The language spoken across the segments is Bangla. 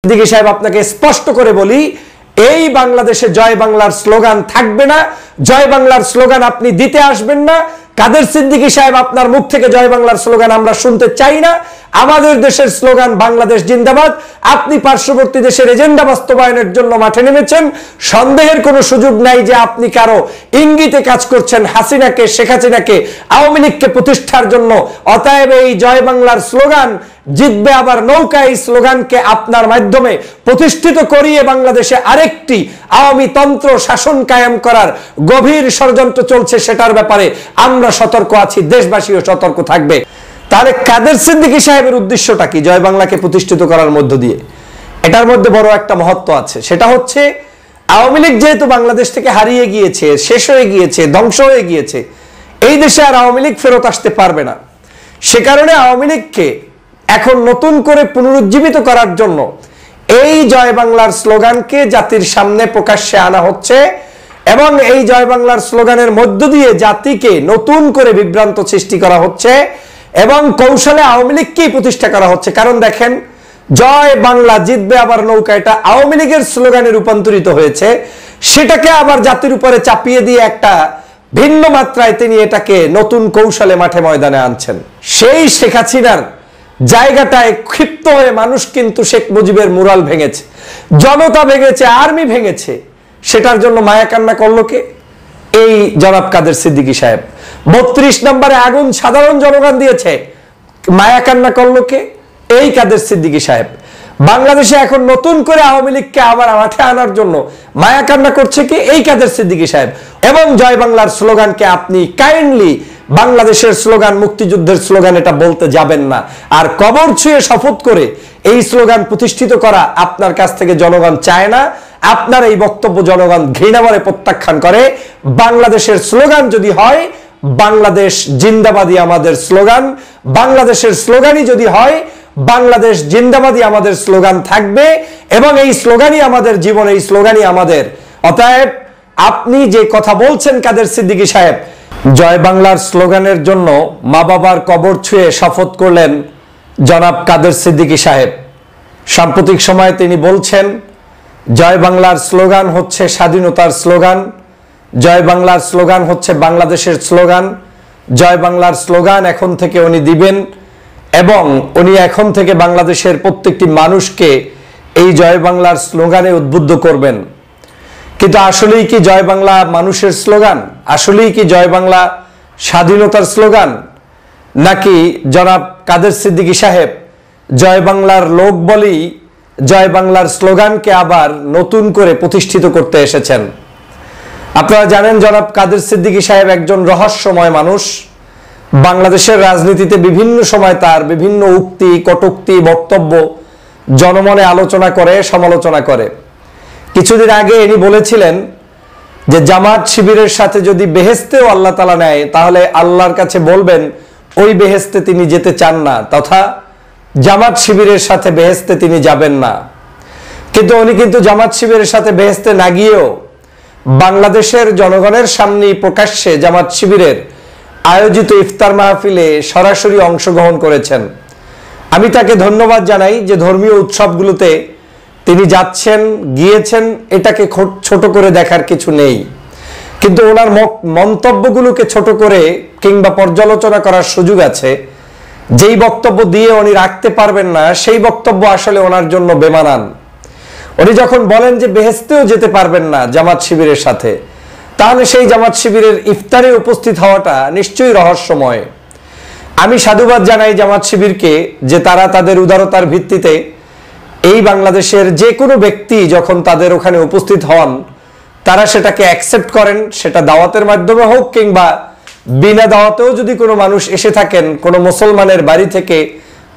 সিদ্দিকী সাহেব আপনাকে স্পষ্ট করে বলি, এই বাংলাদেশে জয় বাংলার স্লোগান থাকবে না, জয় বাংলার স্লোগান আপনি দিতে আসবেন না। কাদের সিদ্দিকী সাহেব, আপনার মুখ থেকে জয় বাংলার স্লোগান আমরা শুনতে চাই না। আমাদের দেশের স্লোগান বাংলাদেশ জিন্দাবাদ। আপনি পার্শ্ববর্তী দেশের এজেন্ডা বাস্তবায়নের জন্য মাঠে নেমেছেন, সন্দেহের কোনো সুযোগ নাই যে আপনি কারো ইঙ্গিতে কাজ করছেন, হাসিনাকে, শেখ হাসিনাকে, আওয়ামী লীগকে প্রতিষ্ঠার জন্য। অতএব এই জয় বাংলার স্লোগান জিতবে আবার নৌকা, এই স্লোগানকে আপনার মাধ্যমে প্রতিষ্ঠিত করিয়ে বাংলাদেশে আরেকটি আওয়ামী তন্ত্র শাসন কায়েম করার গভীর ষড়যন্ত্র চলছে, সেটার ব্যাপারে আমরা সতর্ক আছি, দেশবাসীও সতর্ক থাকবে। তাহলে কাদের সিদ্দিকী সাহেবের উদ্দেশ্যটা কি জয় বাংলাকে প্রতিষ্ঠিত করার মধ্য দিয়ে? এটার মধ্যে বড় একটা মহত্ব আছে, সেটা হচ্ছে আওয়ামী লীগ যেহেতু বাংলাদেশ থেকে হারিয়ে গিয়েছে, শেষ হয়ে গিয়েছে, ধ্বংস হয়ে গিয়েছে, এই দেশে আর আওয়ামী লীগ ফেরত আসতে পারবে না। সে কারণে আওয়ামী লীগকে এখন নতুন করে পুনরুজ্জীবিত করার জন্য এই জয় বাংলার স্লোগানকে জাতির সামনে প্রকাশ্যে আনা হচ্ছে এবং এই জয় বাংলার স্লোগানের মধ্য দিয়ে জাতিকে নতুন করে বিভ্রান্ত সৃষ্টি করা হচ্ছে এবং কৌশলে আওয়ামী লীগকেই প্রতিষ্ঠা করা হচ্ছে। কারণ দেখেন, জয় বাংলা জিতবে আবার নৌকা, এটা আওয়ামী লীগের স্লোগানে রূপান্তরিত হয়েছে, সেটাকে আবার জাতির উপরে চাপিয়ে দিয়ে একটা ভিন্ন মাত্রায় তিনি এটাকে নতুন কৌশলে মাঠে ময়দানে আনছেন। সেই শেখ হাসিনার জায়গাটায় ক্ষিপ্ত হয়ে মানুষ কিন্তু শেখ মুজিবের মুরাল ভেঙেছে, জনতা ভেঙেছে, আর্মি ভেঙেছে। সেটার জন্য মায়া কান্না করলো কে? এই জনাব কাদের সিদ্দিকী সাহেব। 32 নম্বরে আগুন সাধারণ জনগণ দিয়েছে, মায়া কান্না করলো কে? এই কাদের সিদ্দিকী সাহেব। বাংলাদেশে এখন নতুন করে আওয়ামী লীগকে আবার মাঠে আনার জন্য মায়া কান্না করছে কে? এই কাদের সিদ্দিকী সাহেব। এবং জয় বাংলার স্লোগানকে আপনি কাইন্ডলি বাংলাদেশের স্লোগান, মুক্তিযুদ্ধের স্লোগান এটা বলতে যাবেন না। আর কবর ছুঁয়ে শপথ করে এই স্লোগান প্রতিষ্ঠিত করা আপনার কাছ থেকে জনগণ চায় না। আপনার এই বক্তব্য জনগণ ঘৃণাভরে প্রত্যাখ্যান করে। বাংলাদেশের স্লোগান যদি হয় বাংলাদেশ জিন্দাবাদী আমাদের স্লোগান, বাংলাদেশের স্লোগানই যদি হয় বাংলাদেশ জিন্দাবাদী আমাদের স্লোগান থাকবে এবং এই স্লোগানই আমাদের জীবন, এই স্লোগানই আমাদের। অতএব আপনি যে কথা বলছেন কাদের সিদ্দিকী সাহেব, জয় বাংলার স্লোগানের জন্য মা বাবার কবর ছুঁয়ে শপথ করলেন জনাব কাদের সিদ্দিকী সাহেব। সাম্প্রতিক সময়ে তিনি বলছেন জয় বাংলার স্লোগান হচ্ছে স্বাধীনতার স্লোগান, জয় বাংলার স্লোগান হচ্ছে বাংলাদেশের স্লোগান, জয় বাংলার স্লোগান এখন থেকে উনি দিবেন এবং উনি এখন থেকে বাংলাদেশের প্রত্যেকটি মানুষকে এই জয় বাংলার স্লোগানে উদ্বুদ্ধ করবেন। কিন্তু আসলেই কি জয় বাংলা মানুষের স্লোগান? আসলেই কি জয় বাংলা স্বাধীনতার স্লোগান? নাকি জনাব কাদের সিদ্দিকী সাহেব জয় বাংলার লোক বলেই জয় বাংলার স্লোগানকে আবার নতুন করে প্রতিষ্ঠিত করতে এসেছেন? আপনারা জানেন জনাব কাদের সিদ্দিকী সাহেব একজন রহস্যময় মানুষ। বাংলাদেশের রাজনীতিতে বিভিন্ন সময় তার বিভিন্ন উক্তি, কটূক্তি, বক্তব্য জনমনে আলোচনা করে, সমালোচনা করে। কিছুদিন আগে ইনি বলেছিলেন যে জামাত শিবিরের সাথে যদি বেহেশতেও আল্লাহ তাআলা নেয় তাহলে আল্লাহর কাছে বলবেন ওই বেহেশতে তিনি যেতে চান না, তথা জামাত শিবিরের সাথে বেহেশতে তিনি যাবেন না। কিন্তু উনি কিন্তু জামাত শিবিরের সাথে বেহেশতে না গিয়েও বাংলাদেশের জনগণের সামনে প্রকাশ্যে জামাত শিবিরের আয়োজিত ইফতার মাহফিলে সরাসরি অংশগ্রহণ করেছেন। আমি তাকে ধন্যবাদ জানাই যে ধর্মীয় উৎসবগুলোতে তিনি যাচ্ছেন, গিয়েছেন, এটাকে ছোট করে দেখার কিছু নেই। কিন্তু ওনার মন্তব্যগুলোকে ছোট করে কিংবা পর্যালোচনা করার সুযোগ আছে। যেই বক্তব্য দিয়ে উনি রাখতে পারবেন না সেই বক্তব্য আসলে ওনার জন্য বেমানান। উনি যখন বলেন যে বেহেশতেও যেতে পারবেন না জামাত শিবিরের সাথে, তাহলে সেই জামাত শিবিরের ইফতারে উপস্থিত হওয়াটা নিশ্চয়ই রহস্যময়। আমি সাধুবাদ জানাই জামাত শিবিরকে যে তারা তাদের উদারতার ভিত্তিতে এই বাংলাদেশের যে কোনো ব্যক্তি যখন তাদের ওখানে উপস্থিত হন তারা সেটাকে অ্যাকসেপ্ট করেন, সেটা দাওয়াতের মাধ্যমে হোক কিংবা বিনা দাওয়াতেও যদি কোনো মানুষ এসে থাকেন, কোনো মুসলমানের বাড়ি থেকে,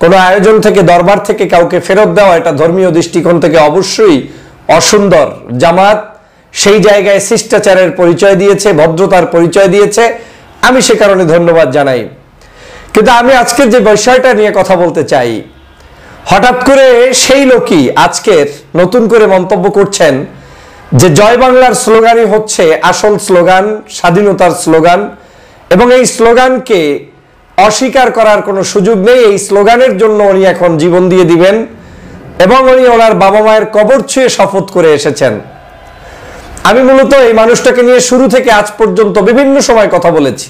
কোনো আয়োজন থেকে, দরবার থেকে কাউকে ফেরত দেওয়া এটা ধর্মীয় দৃষ্টিকোণ থেকে অবশ্যই অসুন্দর। জামাত সেই জায়গায় শিষ্টাচারের পরিচয় দিয়েছে, ভদ্রতার পরিচয় দিয়েছে, আমি সে কারণে ধন্যবাদ জানাই। কিন্তু আমি আজকের যে বিষয়টা নিয়ে কথা বলতে চাই, হঠাৎ করে সেই লোকই আজকের নতুন করে মন্তব্য করছেন যে জয় বাংলার স্লোগানই হচ্ছে আসল স্লোগান, স্বাধীনতার স্লোগান এবং এই স্লোগানকে অস্বীকার করার কোনো সুযোগ নেই। এই স্লোগানের জন্য উনি এখন জীবন দিয়ে দিবেন, এবং উনি ওনার বাবা মায়ের কবর ছুঁয়ে শপথ করে এসেছেন। আমি মূলত এই মানুষটাকে নিয়ে শুরু থেকে আজ পর্যন্ত বিভিন্ন সময় কথা বলেছি।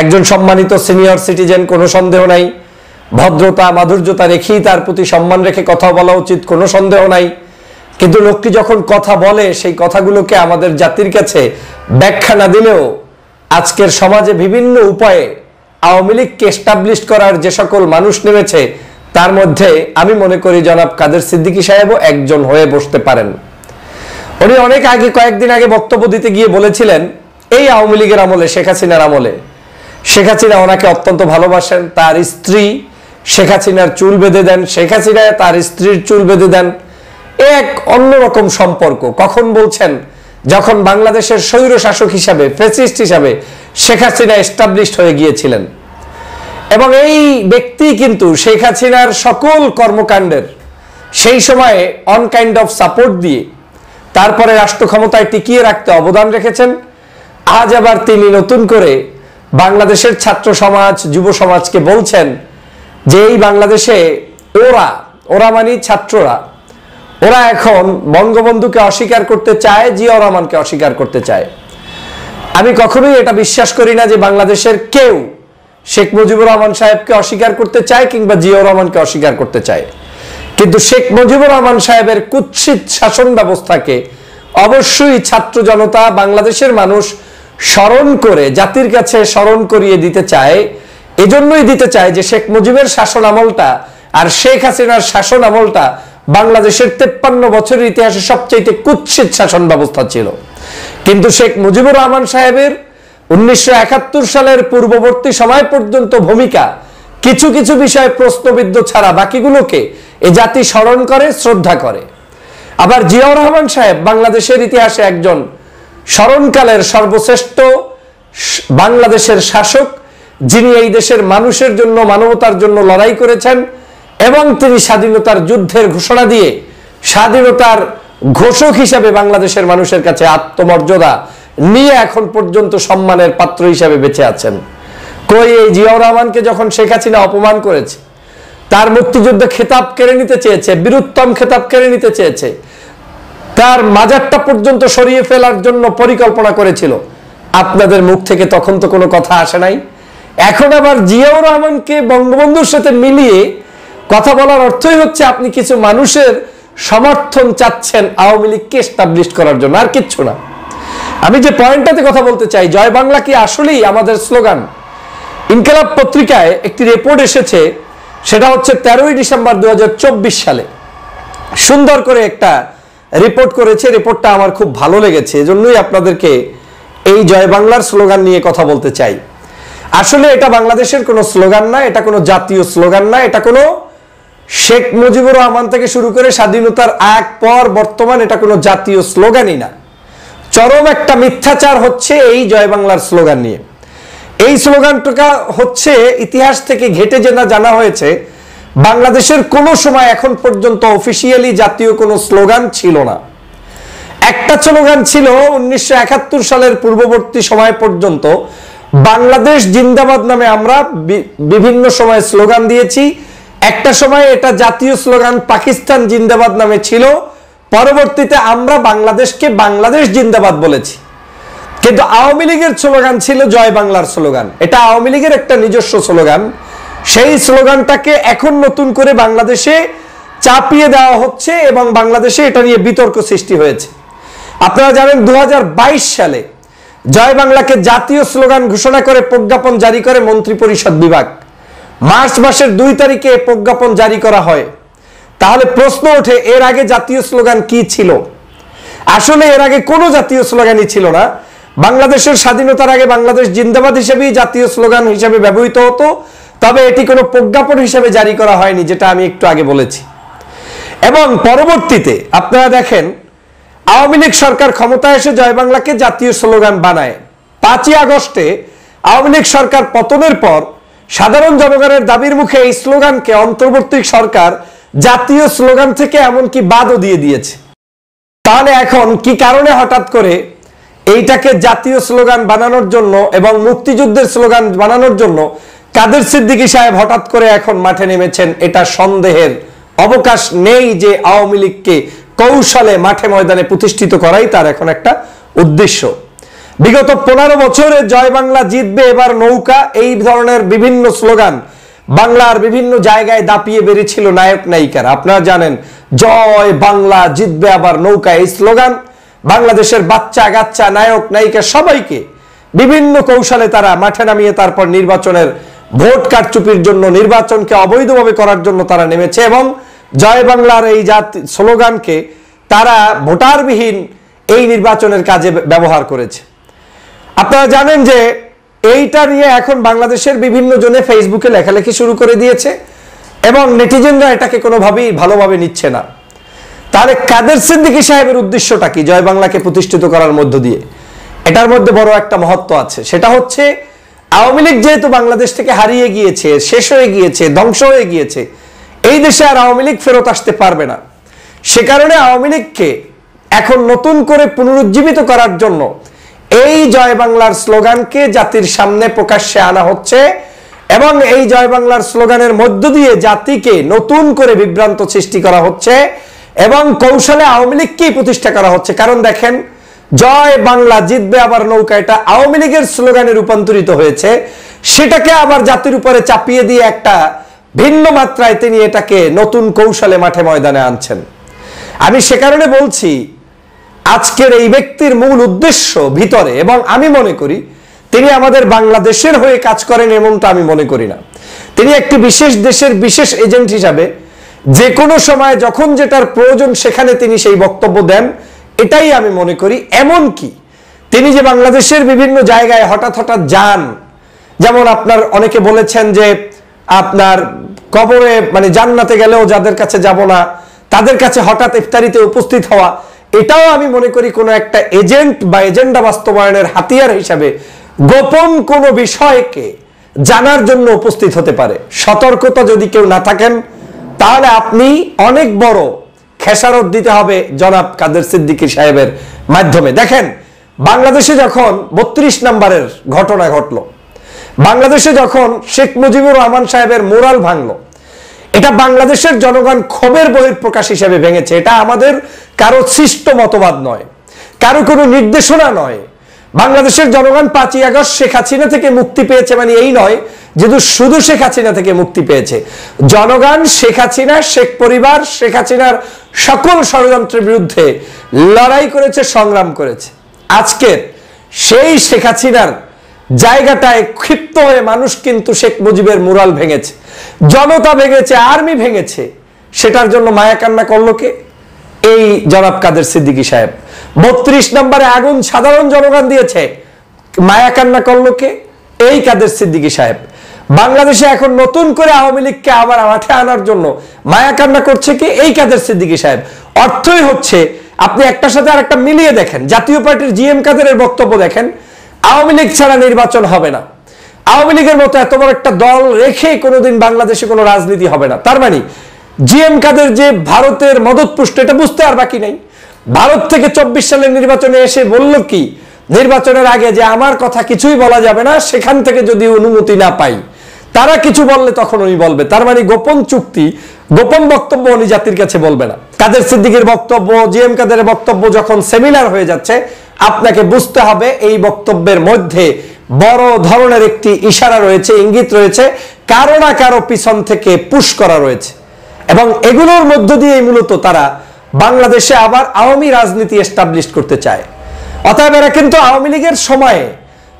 একজন সম্মানিত সিনিয়র সিটিজেন, কোনো সন্দেহ নাই। ভদ্রতা মাধুর্যতা রেখেই তার প্রতি সম্মান রেখে কথা বলা উচিত, কোনো সন্দেহ নাই। কিন্তু লোকটি যখন কথা বলে, সেই কথাগুলোকে আমাদের জাতির কাছে ব্যাখ্যা না দিলেও আজকের সমাজে বিভিন্ন উপায়ে আওয়ামী লীগকে এস্টাবলিশ করার যে সকল মানুষ নেমেছে, তার মধ্যে আমি মনে করি জনাব কাদের সিদ্দিকী সাহেবও একজন হয়ে বসতে পারেন। উনি অনেক আগে, কয়েকদিন আগে বক্তব্য দিতে গিয়ে বলেছিলেন, এই আওয়ামী লীগের আমলে, শেখ হাসিনার আমলে, শেখ হাসিনা ওনাকে অত্যন্ত ভালোবাসেন, তার স্ত্রী শেখ হাসিনার চুল বেঁধে দেন, শেখ হাসিনা তার স্ত্রীর চুল বেঁধে দেন। এক অন্যরকম সম্পর্ক। কখন বলছেন? যখন বাংলাদেশের স্বৈর শাসক হিসাবে, ফ্যাসিস্ট হিসাবে শেখ হাসিনা এস্টাবলিশড হয়ে গিয়েছিলেন। এবং এই ব্যক্তি কিন্তু শেখ হাসিনার সকল কর্মকাণ্ডের সেই সময়ে অন কাইন্ড অফ সাপোর্ট দিয়ে তারপরে রাষ্ট্র ক্ষমতায় টিকিয়ে রাখতে অবদান রেখেছেন। আজ আবার তিনি নতুন করে বাংলাদেশের ছাত্র সমাজ, যুব সমাজকে বলছেন যে এই বাংলাদেশে ওরা মানে ছাত্ররা, ওরা এখন বঙ্গবন্ধুকে অস্বীকার করতে চায়, জিয়াউর রহমানকে অস্বীকার করতে চায়। আমি কখনোই এটা বিশ্বাস করি না যে বাংলাদেশের কেউ শেখ মুজিবুর রহমান সাহেবকে অস্বীকার করতে চায় কিংবা জিয়াউর রহমানকে অস্বীকার করতে চায়। কিন্তু শেখ মুজিবুর রহমান সাহেবের কুৎসিত শাসন ব্যবস্থাকে অবশ্যই ছাত্র জনতা, বাংলাদেশের মানুষ স্মরণ করে জাতির কাছে স্মরণ করিয়ে দিতে চায়। এজন্যই দিতে চায় যে শেখ মুজিবের শাসন আমলটা আর শেখ হাসিনার শাসন আমলটা বাংলাদেশের 53 বছরের ইতিহাসে সবচেয়ে কুৎসিত শাসন ব্যবস্থা ছিল। কিন্তু শেখ মুজিবুর রহমান সাহেবের 1971 সালের পূর্ববর্তী সময় পর্যন্ত ভূমিকা কিছু কিছু বিষয়ে প্রশ্নবিদ্ধ ছাড়া বাকিগুলোকে এ জাতি স্মরণ করে, শ্রদ্ধা করে। আবার জিয়াউর রহমান সাহেব বাংলাদেশের ইতিহাসে একজন স্মরণকালের সর্বশ্রেষ্ঠ বাংলাদেশের শাসক, যিনি এই দেশের মানুষের জন্য, মানবতার জন্য লড়াই করেছেন এবং তিনি স্বাধীনতার যুদ্ধের ঘোষণা দিয়ে স্বাধীনতার ঘোষক হিসাবে বাংলাদেশের মানুষের কাছে আত্মমর্যাদা নিয়ে এখন পর্যন্ত সম্মানের পাত্র হিসাবে বেঁচে আছেন। কই এই জিয়াউর রহমানকে যখন শেখ হাসিনা অপমান করেছে, তার মুক্তিযুদ্ধ খেতাব কেড়ে নিতে চেয়েছে, বীরুত্তম খেতাব কেড়ে নিতে চেয়েছে, তার মাজারটা পর্যন্ত সরিয়ে ফেলার জন্য পরিকল্পনা করেছিল, আপনাদের মুখ থেকে তখন তো কোনো কথা আসে নাই। এখন আবার জিয়াউর রহমানকে বঙ্গবন্ধুর সাথে মিলিয়ে কথা বলার অর্থই হচ্ছে আপনি কিছু মানুষের সমর্থন চাচ্ছেন আওয়ামী লীগকে এস্টাবলিশ করার জন্য, আর কিচ্ছু না। আমি যে পয়েন্টটাতে কথা বলতে চাই, জয় বাংলা কি আসলেই আমাদের স্লোগান? ইনকিলাব পত্রিকায় একটি রিপোর্ট এসেছে, সেটা হচ্ছে 13ই ডিসেম্বর 2024 সালে সুন্দর করে একটা রিপোর্ট করেছে। রিপোর্টটা আমার খুব ভালো লেগেছে, এজন্যই আপনাদেরকে এই জয় বাংলার স্লোগান নিয়ে কথা বলতে চাই। আসলে এটা বাংলাদেশের কোনো স্লোগান না, এটা কোনো জাতীয় স্লোগান না, এটা কোনো শেখ মুজিবুর রহমান থেকে শুরু করে স্বাধীনতার আগ পর বর্তমান এটা কোনো জাতীয় স্লোগানই না। চরম একটা মিথ্যাচার হচ্ছে এই জয় বাংলার স্লোগান নিয়ে। এই স্লোগানটা হচ্ছে ইতিহাস থেকে ঘেটে জানা হয়েছে বাংলাদেশের কোনো সময় এখন পর্যন্ত অফিসিয়ালি জাতীয় কোনো স্লোগান ছিল না। একটা স্লোগান ছিল 1971 সালের পূর্ববর্তী সময় পর্যন্ত, বাংলাদেশ জিন্দাবাদ নামে আমরা বিভিন্ন সময় স্লোগান দিয়েছি। একটা সময় এটা জাতীয় স্লোগান পাকিস্তান জিন্দাবাদ নামে ছিল, পরবর্তীতে আমরা বাংলাদেশকে বাংলাদেশ জিন্দাবাদ বলেছি। কিন্তু আওয়ামী লীগের স্লোগান ছিল জয় বাংলার স্লোগান, এটা আওয়ামী লীগের একটা নিজস্ব স্লোগান। সেই স্লোগানটাকে এখন নতুন করে বাংলাদেশে চাপিয়ে দেওয়া হচ্ছে এবং বাংলাদেশে এটা নিয়ে বিতর্ক সৃষ্টি হয়েছে। আপনারা জানেন 2022 সালে জয় বাংলাকে জাতীয় স্লোগান ঘোষণা করে প্রজ্ঞাপন জারি করে মন্ত্রিপরিষদ বিভাগ। মার্চ মাসের 2 তারিখে প্রজ্ঞাপন জারি করা হয়। তাহলে প্রশ্ন ওঠে, এর আগে জাতীয় স্লোগান কি ছিল? আসলে এর আগে কোনো জাতীয় স্লোগানই ছিল না। বাংলাদেশের স্বাধীনতার আগে বাংলাদেশ জিন্দাবাদ হিসেবেই জাতীয় স্লোগান হিসেবে ব্যবহৃত হতো, তবে এটি কোনো প্রজ্ঞাপন হিসেবে জারি করা হয়নি, যেটা আমি একটু আগে বলেছি। এবং পরবর্তীতে আপনারা দেখেন আওয়ামী লীগ সরকার ক্ষমতায় এসে জয় বাংলাকে জাতীয় স্লোগান বানায়। 5ই আগস্টে আওয়ামী লীগ সরকার পতনের পর সাধারণ জনগণের দাবির মুখে এই স্লোগানকে অন্তর্বর্তী সরকার জাতীয় স্লোগান থেকে এমনকি বাদও দিয়ে দিয়েছে। তাহলে এখন কি কারণে হঠাৎ করে এইটাকে জাতীয় স্লোগান বানানোর জন্য এবং মুক্তিযুদ্ধের স্লোগান বানানোর জন্য কাদের সিদ্দিকী সাহেব হঠাৎ করে এখন মাঠে নেমেছেন, এটা সন্দেহের অবকাশ নেই যে আওয়ামী লীগকে কৌশলে মাঠে ময়দানে প্রতিষ্ঠিত করাই তার এখন একটা উদ্দেশ্য। বিগত 15 বছরে জয় বাংলা জিতবে এবার নৌকা, এই ধরনের বিভিন্ন স্লোগান বাংলার বিভিন্ন জায়গায় দাপিয়ে বেরিয়েছিল নায়ক নায়িকারা। আপনারা জানেন জয় বাংলা জিতবে আবার নৌকা, এই স্লোগান বাংলাদেশের বাচ্চা গাচ্চা নায়ক নায়িকা সবাইকে বিভিন্ন কৌশলে তারা মাঠে নামিয়ে তারপর নির্বাচনের ভোট কারচুপির জন্য, নির্বাচনকে অবৈধভাবে করার জন্য তারা নেমেছে এবং জয় বাংলার এই স্লোগানকে তারা ভোটারবিহীন এই নির্বাচনের কাজে ব্যবহার করেছে। আপনারা জানেন যে এইটা নিয়ে এখন বাংলাদেশের বিভিন্ন জনে ফেসবুকে লেখালেখি শুরু করে দিয়েছে এবং নেটিজেনরা এটাকে কোনোভাবেই ভালোভাবে নিচ্ছে না। তাহলে কাদের সিদ্দিকী সাহেবের উদ্দেশ্যটা কি জয় বাংলাকে প্রতিষ্ঠিত করার মধ্য দিয়ে? এটার মধ্যে বড় একটা মহত্ব আছে, সেটা হচ্ছে আওয়ামী লীগ যেহেতু বাংলাদেশ থেকে হারিয়ে গিয়েছে, শেষ হয়ে গিয়েছে, ধ্বংস হয়ে গিয়েছে, এই দেশে আর আওয়ামী লীগ ফেরত আসতে পারবে না। সে কারণে আওয়ামী লীগকে এখন নতুন করে পুনরুজ্জীবিত করার জন্য এই জয় বাংলার স্লোগানকে জাতির সামনে প্রকাশ্যে আনা হচ্ছে এবং এই জয় বাংলার স্লোগানের মধ্য দিয়ে জাতিকে নতুন করে বিভ্রান্ত সৃষ্টি করা হচ্ছে এবং কৌশলে আওয়ামী লীগকেই প্রতিষ্ঠা করা হচ্ছে। কারণ দেখেন, জয় বাংলা জিতবে আবার নৌকা, এটা আওয়ামী লীগের স্লোগানে রূপান্তরিত হয়েছে, সেটাকে আবার জাতির উপরে চাপিয়ে দিয়ে একটা ভিন্ন মাত্রায় তিনি এটাকে নতুন কৌশলে মাঠে ময়দানে আনছেন। আমি সে কারণে বলছি আজকের এই ব্যক্তির মূল উদ্দেশ্য ভিতরে, এবং আমি মনে করি তিনি আমাদের বাংলাদেশের হয়ে কাজ করেন এমনটা আমি মনে করি না। তিনি একটি বিশেষ দেশের বিশেষ এজেন্ট হিসাবে যে কোনো সময় যখন যেটার প্রয়োজন সেখানে তিনি সেই বক্তব্য দেন, এটাই আমি মনে করি। এমন কি তিনি যে বাংলাদেশের বিভিন্ন জায়গায় হঠাৎ হঠাৎ যান, যেমন আপনার অনেকে বলেছেন যে আপনার কবরে মানে জান্নাতে গেলেও যাদের কাছে যাব না তাদের কাছে হঠাৎ ইফতারিতে উপস্থিত হওয়া, এটাও আমি মনে করি কোনো একটা এজেন্ট বা এজেন্ডা বাস্তবায়নের হাতিয়ার হিসাবে গোপন কোনো বিষয়কে জানার জন্য উপস্থিত হতে পারে। সতর্কতা যদি কেউ না থাকেন তাহলে আপনি অনেক বড় খেসারত দিতে হবে জনাব কাদের সিদ্দিকী সাহেবের মাধ্যমে। দেখেন, বাংলাদেশে যখন 32 নম্বরের ঘটনা ঘটলো, বাংলাদেশে যখন শেখ মুজিবুর রহমান সাহেবের মোরাল ভাঙলো, এটা বাংলাদেশের জনগণ ক্ষোভের বহিঃপ্রকাশ হিসেবে ভেঙেছে। এটা আমাদের কারো সৃষ্ট মতবাদ নয়, কারো কোনো নির্দেশনা নয়। বাংলাদেশের জনগণ 5ই আগস্ট শেখ হাসিনা থেকে মুক্তি পেয়েছে মানে এই নয় যে শুধু শেখ হাসিনা থেকে মুক্তি পেয়েছে। জনগণ শেখ হাসিনা, শেখ পরিবার, শেখ হাসিনার সকল ষড়যন্ত্রের বিরুদ্ধে লড়াই করেছে, সংগ্রাম করেছে। আজকের সেই শেখ হাসিনার জায়গাটায় ক্ষিপ্ত হয়ে মানুষ কিন্তু শেখ মুজিবের মুরাল ভেঙেছে, জনতা ভেঙেছে, আর্মি ভেঙেছে। সেটার জন্য মায়া কান্না করলো কে? এই জনাব কাদের সিদ্দিকী সাহেব। 32 নম্বরে আগুন সাধারণ জনগণ দিয়েছে, মায়া কান্না করলো কে? এই কাদের সিদ্দিকী সাহেব। বাংলাদেশে এখন নতুন করে আওয়ামী লীগকে আবার মাঠে আনার জন্য মায়া কান্না করছে কে? এই কাদের সিদ্দিকী সাহেব। অর্থই হচ্ছে আপনি একটার সাথে আর একটা মিলিয়ে দেখেন, জাতীয় পার্টির জিএম কাদেরের বক্তব্য দেখেন, আওয়ামী লীগ ছাড়া নির্বাচন হবে না, আওয়ামী লীগের মতো এত বড় একটা দল রেখে কোনোদিন বাংলাদেশে কোনো রাজনীতি হবে না। তার মানে জিএম কাদের যে ভারতের মদতপুষ্ট, এটা বুঝতে আর বাকি নাই। ভারত থেকে 24 সালের নির্বাচনে এসে বলল কি নির্বাচনের আগে যে আমার কথা কিছুই বলা যাবে না, সেখান থেকে যদি অনুমতি না পাই, তারা কিছু বললে তখন উনি বলবে। তার মানে গোপন চুক্তি, গোপন বক্তব্য উনি জাতির কাছে বলবে না। কাদের সিদ্দিকীর বক্তব্য, জিএম কাদেরের বক্তব্য যখন সেমিনার হয়ে যাচ্ছে, আপনাকে বুঝতে হবে এই বক্তব্যের মধ্যে বড় ধরনের একটি ইশারা রয়েছে, ইঙ্গিত রয়েছে, কারো না কারো পিছন থেকে পুশ করা রয়েছে এবং এগুলোর মধ্য দিয়ে মূলত তারা বাংলাদেশে আবার আওয়ামী রাজনীতি এস্টাবলিশ করতে চায়। অতএব এরা কিন্তু আওয়ামী লীগের সময়ে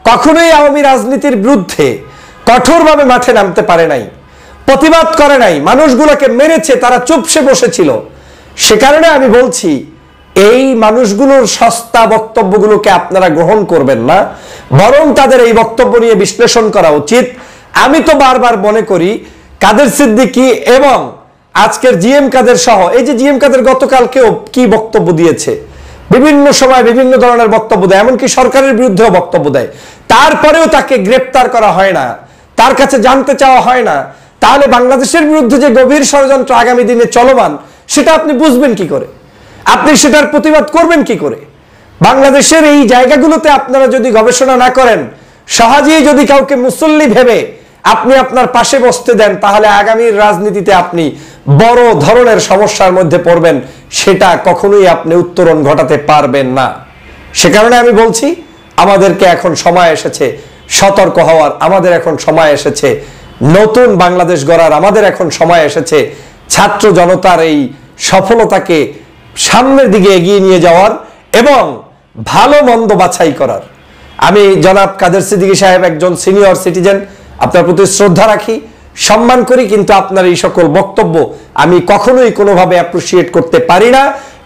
কখনোই আওয়ামী রাজনীতির বিরুদ্ধে কঠোরভাবে মাঠে নামতে পারে নাই, প্রতিবাদ করে নাই, মানুষগুলোকে মেরেছে, তারা চুপসে বসেছিল। সে কারণে আমি বলছি এই মানুষগুলোর সস্তা বক্তব্যগুলোকে আপনারা গ্রহণ করবেন না, বরং তাদের এই বক্তব্য নিয়ে বিশ্লেষণ করা উচিত। আমি তো বারবার মনে করি কাদের সিদ্দিকী এবং আজকের জিএম কাদের সহ, এই যে জিএম কাদের গতকালকেও কি বক্তব্য দিয়েছে, বিভিন্ন সময় বিভিন্ন ধরনের বক্তব্য দেয়, এমনকি সরকারের বিরুদ্ধেও বক্তব্য দেয়, তারপরেও তাকে গ্রেপ্তার করা হয় না, তার কাছে জানতে চাওয়া হয় না। তাহলে বাংলাদেশের বিরুদ্ধে যে গভীর ষড়যন্ত্র আগামী দিনে চলমান, সেটা আপনি বুঝবেন কি করে? আপনি সেটার প্রতিবাদ করবেন কি করে? বাংলাদেশের এই জায়গাগুলোতে আপনারা যদি গবেষণা না করেন, সহজেই যদি কাউকে মুসল্লি ভেবে আপনি আপনার পাশে বসতে দেন, তাহলে আগামীর রাজনীতিতে আপনি বড় ধরনের সমস্যার মধ্যে পড়বেন, সেটা কখনোই আপনি উত্তরণ ঘটাতে পারবেন না। সে কারণে আমি বলছি, আমাদেরকে এখন সময় এসেছে সতর্ক হওয়ার, আমাদের এখন সময় এসেছে নতুন বাংলাদেশ গড়ার, আমাদের এখন সময় এসেছে ছাত্র জনতার এই সফলতাকে সামনের দিকে এগিয়ে নিয়ে যাওয়ার এবং ভালো মন্দ বাছাই করার। আমি জনাব কাদের সিদ্দিকী সাহেব একজন সিনিয়র সিটিজেন, আপনার প্রতি শ্রদ্ধা রাখি, সম্মান করি, কিন্তু আপনার এই সকল বক্তব্য আমি কখনোই কোনোভাবে অ্যাপ্রিসিয়েট করতে পারি না।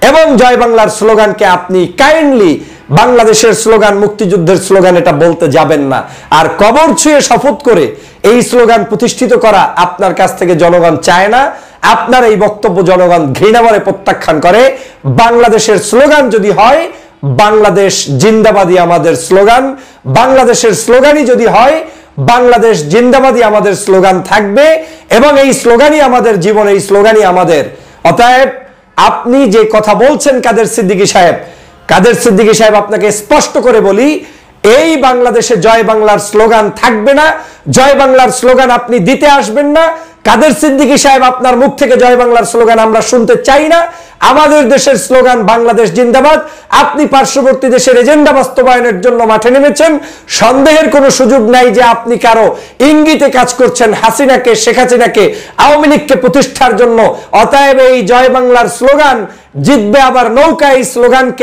এবং জয় বাংলার স্লোগানকে আপনি কাইন্ডলি বাংলাদেশের স্লোগান, মুক্তিযুদ্ধের স্লোগান এটা বলতে যাবেন না। আর কবর ছুঁয়ে শপথ করে এই স্লোগান প্রতিষ্ঠিত করা আপনার কাছ থেকে জনগণ চায় না। আপনার এই বক্তব্য জনগণ ঘৃণাভরে প্রত্যাখ্যান করে। বাংলাদেশের স্লোগান যদি হয় বাংলাদেশ জিন্দাবাদী আমাদের স্লোগান, বাংলাদেশের স্লোগানই যদি হয় বাংলাদেশ জিন্দাবাদী আমাদের স্লোগান থাকবে, এবং এই স্লোগানই আমাদের জীবন, এই স্লোগানই আমাদের। অতএব আপনি যে কথা বলছেন কাদের সিদ্দিকী সাহেব, কাদের সিদ্দিকী সাহেব আপনাকে স্পষ্ট করে বলি, এই বাংলাদেশে জয় বাংলার স্লোগান থাকবে না, জয় বাংলার স্লোগান আপনি দিতে আসবেন না। কাদের সিদ্দিকী সাহেব আপনার মুখ থেকে জয় বাংলার স্লোগান আমরা শুনতে চাই না। আমাদের দেশের স্লোগান বাংলাদেশ জিন্দাবাদ। আপনি পার্শ্ববর্তী দেশের এজেন্ডা বাস্তবায়নের জন্য মাঠে নেমেছেন, সন্দেহের কোনো সুযোগ নাই যে আপনি কারো ইঙ্গিতে কাজ করছেন, হাসিনাকে, শেখ হাসিনাকে, আওয়ামী লীগকে প্রতিষ্ঠার জন্য। অতএব এই জয় বাংলার স্লোগান জিতবে আবার নৌকা, এই স্লোগানকে